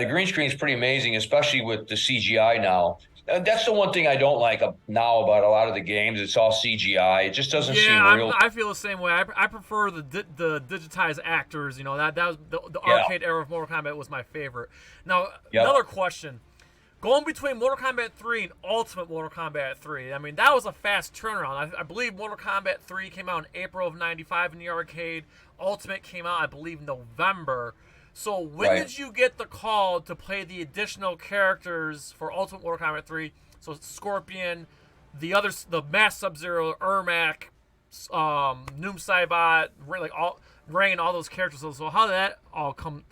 the green screen is pretty amazing, especially with the CGI now. That's the one thing I don't like now about a lot of the games. It's all CGI. It just doesn't Yeah, seem real. I feel the same way. I prefer the digitized actors. You know, that was the Yeah. arcade era of Mortal Kombat was my favorite. Now, Yep. another question. Going between Mortal Kombat 3 and Ultimate Mortal Kombat 3, I mean, that was a fast turnaround. I believe Mortal Kombat 3 came out in April of 95 in the arcade. Ultimate came out, I believe, November. So when Right. did you get the call to play the additional characters for Ultimate Mortal Kombat 3? So Scorpion, the Mass Sub-Zero, Ermac, Noom Saibot, like all Ray, and all those characters. So how did that all come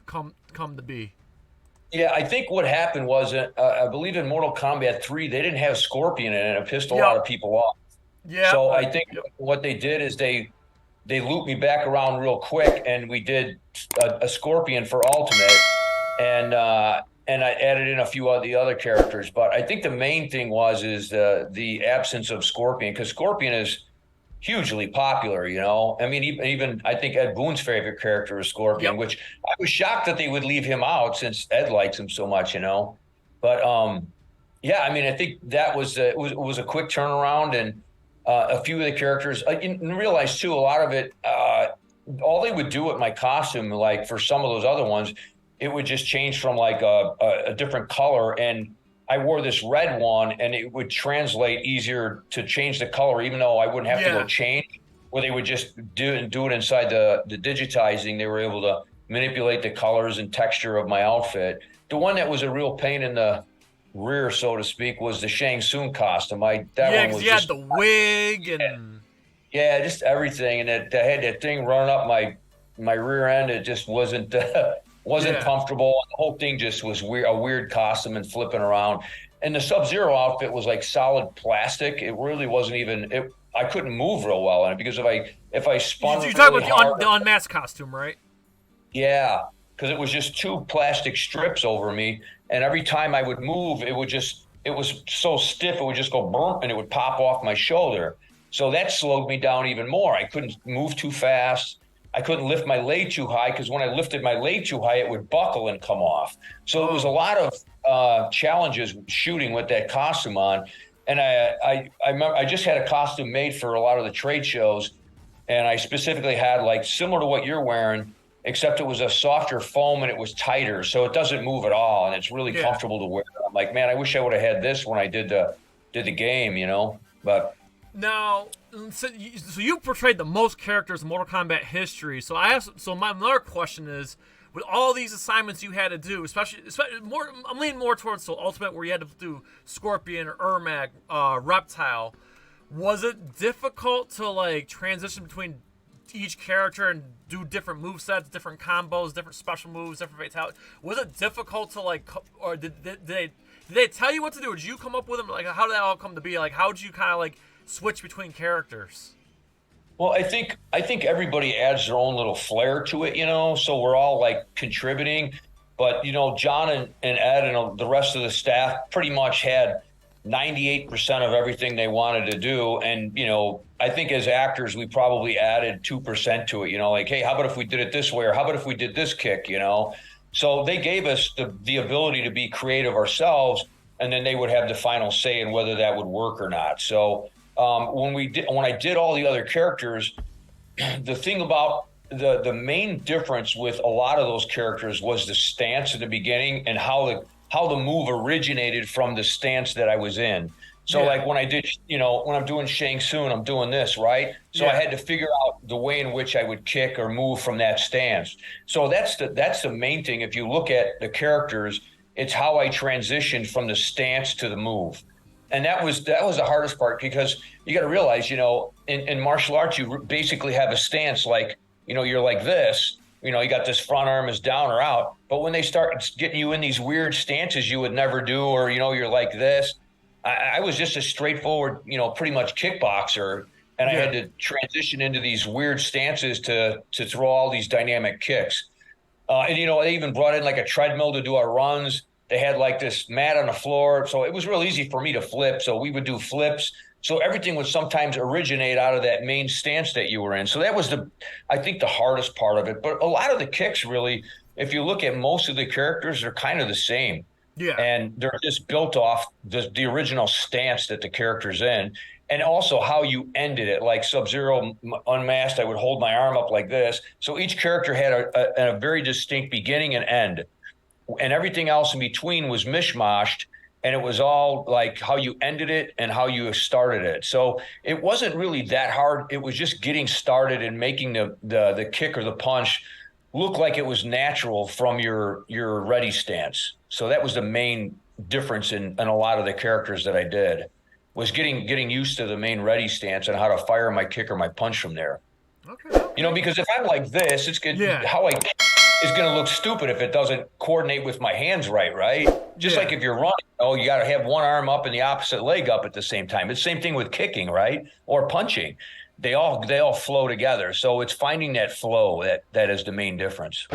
to be? Yeah, I think what happened was, I believe in Mortal Kombat 3, they didn't have Scorpion in it, and it pissed a lot Yep. of people off. Yeah. So I think what they did is they looped me back around real quick, and we did a Scorpion for Ultimate, and I added in a few of the other characters. But I think the main thing is the absence of Scorpion, because Scorpion is hugely popular. I mean, even I think Ed Boon's favorite character is Scorpion, Yep. which I was shocked that they would leave him out since Ed likes him so much. But yeah, I mean, I think that was a quick turnaround, and a few of the characters. And realize too, a lot of it, all they would do with my costume, like for some of those other ones, it would just change from like a different color, and I wore this red one, and it would translate easier to change the color, even though I wouldn't have to go change. Where they would just do it inside the digitizing. They were able to manipulate the colors and texture of my outfit. The one that was a real pain in the rear, so to speak, was the Shang Tsung costume. One was you had the wig and yeah, just everything, and I had that thing running up my rear end. It just wasn't comfortable. The whole thing just was a weird costume and flipping around. And the Sub-Zero outfit was like solid plastic. It really wasn't even. I couldn't move real well in it because if I spun. You're talking about the unmasked costume, right? Yeah, because it was just two plastic strips over me, and every time I would move, it was so stiff, it would just go burp, and it would pop off my shoulder. So that slowed me down even more. I couldn't move too fast. I couldn't lift my leg too high, because when I lifted my leg too high, it would buckle and come off. So it was a lot of challenges shooting with that costume on. And I remember I just had a costume made for a lot of the trade shows, and I specifically had like similar to what you're wearing, except it was a softer foam and it was tighter, so it doesn't move at all, and it's really comfortable to wear. I'm like, man, I wish I would have had this when I did the game, But now, so you portrayed the most characters in Mortal Kombat history. So my another question is, with all these assignments you had to do, especially more, I'm leaning more towards Ultimate, where you had to do Scorpion or Ermac, Reptile. Was it difficult to like transition between each character and do different movesets, different combos, different special moves, different fatalities? Was it difficult to like, or did they tell you what to do, or did you come up with them? Like, how did that all come to be? Like, how did you kind of like switch between characters? well, I think everybody adds their own little flair to it, So we're all like contributing, but John and Ed and the rest of the staff pretty much had 98% of everything they wanted to do. And, I think as actors, we probably added 2% to it, like, hey, how about if we did it this way? Or how about if we did this kick, So they gave us the ability to be creative ourselves, and then they would have the final say in whether that would work or not. So when I did all the other characters, the thing about the main difference with a lot of those characters was the stance in the beginning, and how the move originated from the stance that I was in. So like when I did, when I'm doing Shang Tsung, I'm doing this, right? So I had to figure out the way in which I would kick or move from that stance. So that's the main thing. If you look at the characters, it's how I transitioned from the stance to the move. And that was the hardest part, because you got to realize, in martial arts, you basically have a stance like, you're like this, you got this front arm is down or out. But when they start getting you in these weird stances you would never do, or, you're like this, I was just a straightforward, pretty much kickboxer. And I had to transition into these weird stances to throw all these dynamic kicks. And, they even brought in like a treadmill to do our runs. They had like this mat on the floor. So it was real easy for me to flip. So we would do flips. So everything would sometimes originate out of that main stance that you were in. So that was I think the hardest part of it. But a lot of the kicks really, if you look at most of the characters, they're kind of the same. Yeah. And they're just built off the original stance that the character's in. And also how you ended it. Like Sub-Zero unmasked, I would hold my arm up like this. So each character had a very distinct beginning and end. And everything else in between was mishmashed. And it was all like how you ended it and how you started it. So it wasn't really that hard. It was just getting started and making the kick or the punch look like it was natural from your ready stance. So that was the main difference in a lot of the characters that I did, was getting used to the main ready stance and how to fire my kick or my punch from there. Okay. You know, because if I'm like this, it's good. Yeah. How I is going to look stupid if it doesn't coordinate with my hands right? Just like if you're running, you got to have one arm up and the opposite leg up at the same time. It's the same thing with kicking, right? Or punching. They all flow together. So it's finding that flow that is the main difference.